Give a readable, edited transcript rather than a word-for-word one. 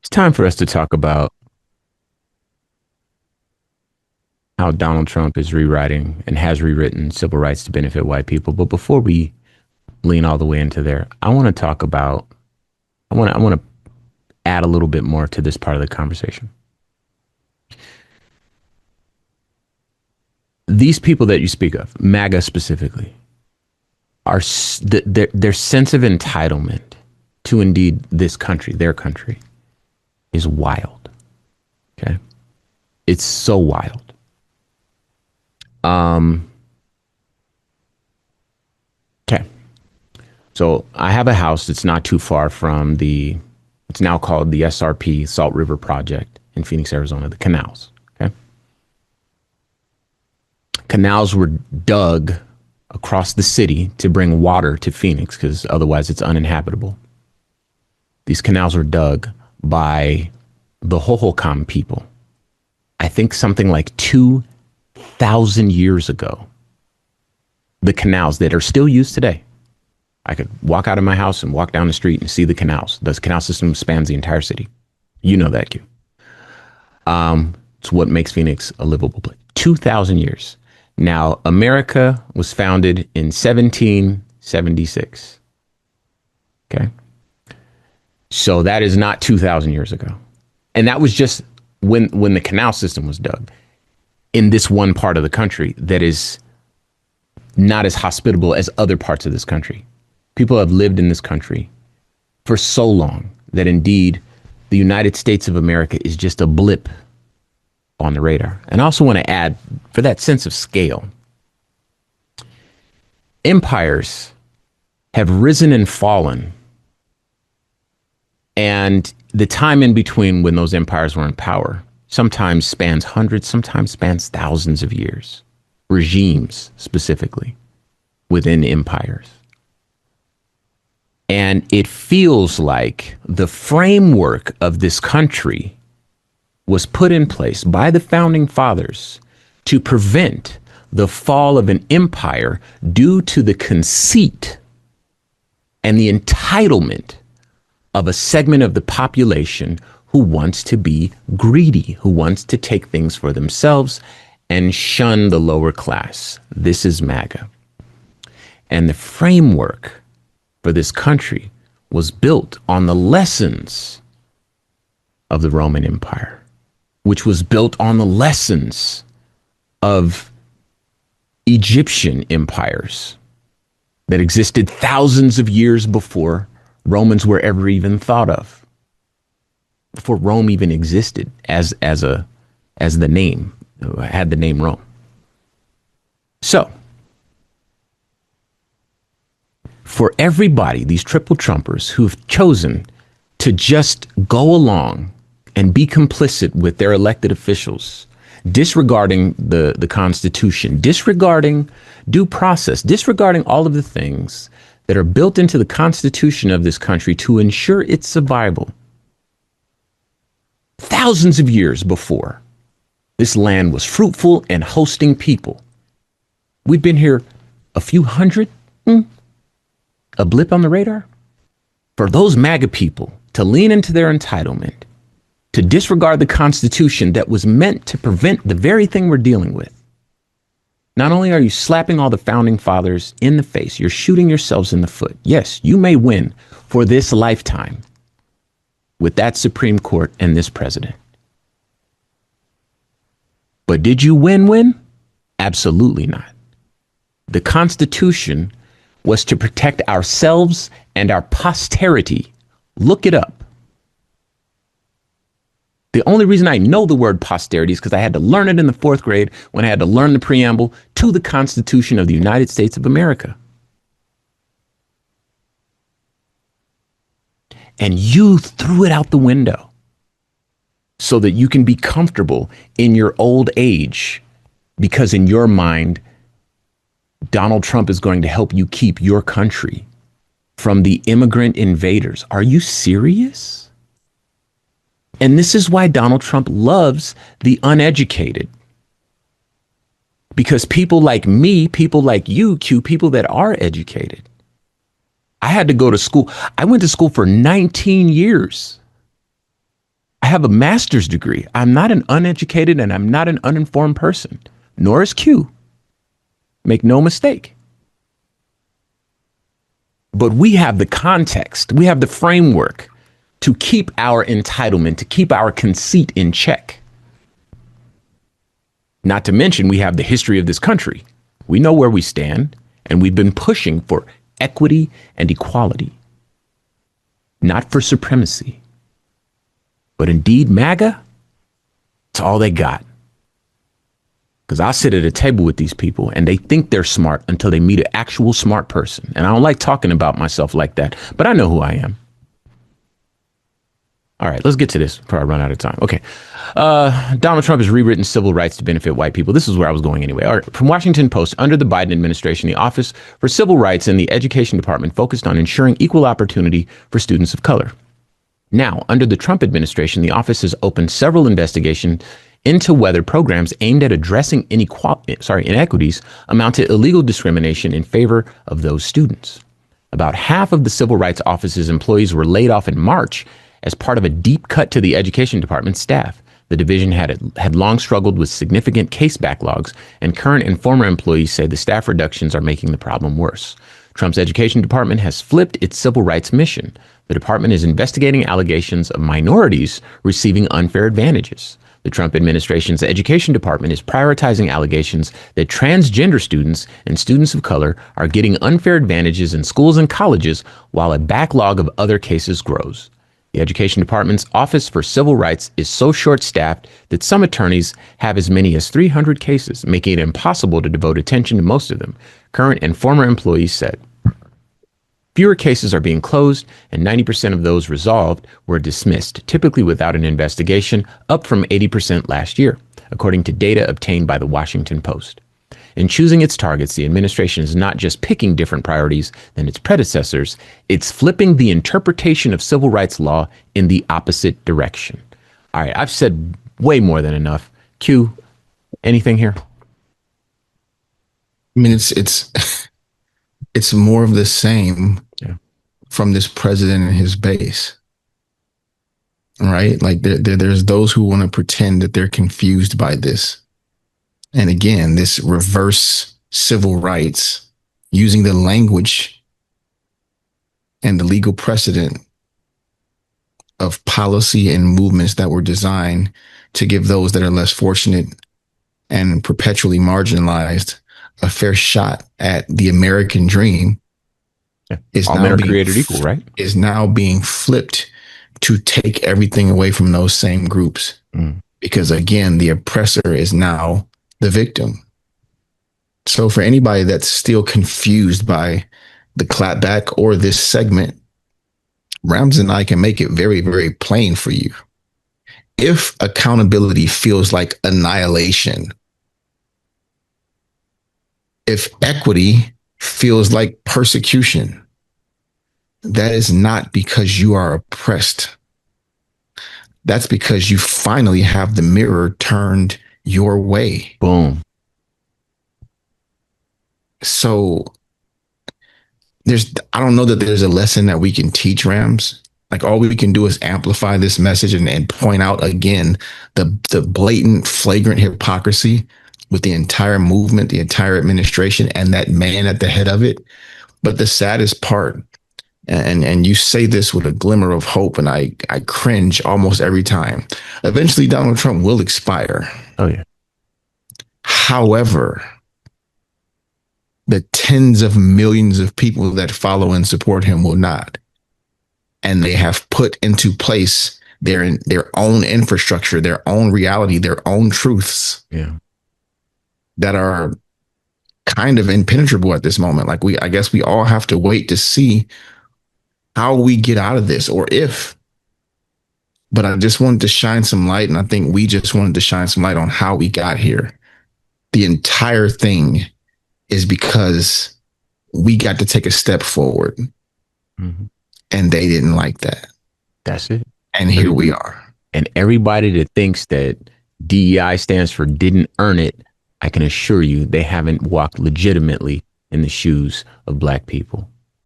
It's time for us to talk about how Donald Trump is rewriting and has rewritten civil rights to benefit white people. But before we lean all the way into there, I want to talk about I want to add a little bit more to this part of the conversation. These people that you speak of, MAGA specifically, are their sense of entitlement to indeed this country, their country, is wild. Okay, it's so wild. Okay. So I have a house that's not too far from it's now called the SRP Salt River Project in Phoenix, Arizona, the canals. Okay. Canals were dug across the city to bring water to Phoenix because otherwise it's uninhabitable. These canals were dug by the Hohokam people. I think something like 2,000 years ago. The canals that are still used today. I could walk out of my house and walk down the street and see the canals. The canal system spans the entire city. You know that, Q. It's what makes Phoenix a livable place. 2,000 years. Now, America was founded in 1776. Okay. So that is not 2,000 years ago. And that was just when the canal system was dug in this one part of the country that is not as hospitable as other parts of this country. People have lived in this country for so long that indeed the United States of America is just a blip on the radar. And I also want to add, for that sense of scale, empires have risen and fallen. And the time in between when those empires were in power sometimes spans hundreds, sometimes spans thousands of years. Regimes specifically within empires. And it feels like the framework of this country was put in place by the founding fathers to prevent the fall of an empire due to the conceit and the entitlement of a segment of the population who wants to be greedy, who wants to take things for themselves and shun the lower class. This is MAGA. And the framework for this country was built on the lessons of the Roman Empire, which was built on the lessons of Egyptian empires that existed thousands of years before Romans were ever even thought of, before Rome even existed as the name, had the name Rome. So, for everybody, these triple Trumpers who've chosen to just go along and be complicit with their elected officials, disregarding the Constitution, disregarding due process, disregarding all of the things that are built into the Constitution of this country to ensure its survival. Thousands of years before this land was fruitful and hosting people. We've been here a few hundred, a blip on the radar. For those MAGA people to lean into their entitlement, to disregard the Constitution that was meant to prevent the very thing we're dealing with. Not only are you slapping all the founding fathers in the face, you're shooting yourselves in the foot. Yes, you may win for this lifetime with that Supreme Court and this president. But did you win? Absolutely not. The Constitution was to protect ourselves and our posterity. Look it up. The only reason I know the word posterity is because I had to learn it in the 4th grade when I had to learn the preamble to the Constitution of the United States of America. And you threw it out the window so that you can be comfortable in your old age, because in your mind, Donald Trump is going to help you keep your country from the immigrant invaders. Are you serious? And this is why Donald Trump loves the uneducated. Because people like me, people like you, Q, people that are educated. I had to go to school. I went to school for 19 years. have a master's degree. I'm not an uneducated and I'm not an uninformed person, nor is Q. Make no mistake. But we have the context, we have the framework to keep our entitlement, to keep our conceit in check. Not to mention, we have the history of this country. We know where we stand, and we've been pushing for equity and equality, not for supremacy. But indeed, MAGA, it's all they got. Because I sit at a table with these people and they think they're smart until they meet an actual smart person. And I don't like talking about myself like that, but I know who I am. All right, let's get to this before I run out of time. Okay. Donald Trump has rewritten civil rights to benefit white people. This is where I was going anyway. All right. From Washington Post, under the Biden administration, the Office for Civil Rights and the Education Department focused on ensuring equal opportunity for students of color. Now, under the Trump administration, the office has opened several investigations into whether programs aimed at addressing inequities amount to illegal discrimination in favor of those students. About half of the Civil Rights Office's employees were laid off in March as part of a deep cut to the Education Department staff. The division had long struggled with significant case backlogs, and current and former employees say the staff reductions are making the problem worse. Trump's Education Department has flipped its civil rights mission. The department is investigating allegations of minorities receiving unfair advantages. The Trump administration's Education Department is prioritizing allegations that transgender students and students of color are getting unfair advantages in schools and colleges while a backlog of other cases grows. The Education Department's Office for Civil Rights is so short-staffed that some attorneys have as many as 300 cases, making it impossible to devote attention to most of them, current and former employees said. Fewer cases are being closed, and 90% of those resolved were dismissed, typically without an investigation, up from 80% last year, according to data obtained by the Washington Post. In choosing its targets, the administration is not just picking different priorities than its predecessors, it's flipping the interpretation of civil rights law in the opposite direction. All right, I've said way more than enough. Q, anything here? I mean, it's more of the same from this president and his base, right? Like there's those who want to pretend that they're confused by this. And again, this reverse civil rights using the language and the legal precedent of policy and movements that were designed to give those that are less fortunate and perpetually marginalized a fair shot at the American dream is all men are created equal, right? Is now being flipped to take everything away from those same groups. Because again, the oppressor is now the victim. So for anybody that's still confused by the clapback or this segment, Rams and I can make it very, very plain for you. If accountability feels like annihilation, if equity feels like persecution, that is not because you are oppressed. That's because you finally have the mirror turned your way. Boom. So I don't know that there's a lesson that we can teach Rams. Like all we can do is amplify this message and point out again the blatant, flagrant hypocrisy with the entire movement, the entire administration, and that man at the head of it. But the saddest part, and you say this with a glimmer of hope, and I cringe almost every time. Eventually, Donald Trump will expire. Oh, yeah. However, the tens of millions of people that follow and support him will not. And they have put into place their own infrastructure, their own reality, their own truths. Yeah. That are kind of impenetrable at this moment. Like I guess we all have to wait to see how we get out of this, or if. But I just wanted to shine some light, and I think we just wanted to shine some light on how we got here. The entire thing is because we got to take a step forward, and they didn't like that. That's it. And here we are. And everybody that thinks that DEI stands for didn't earn it, I can assure you they haven't walked legitimately in the shoes of Black people.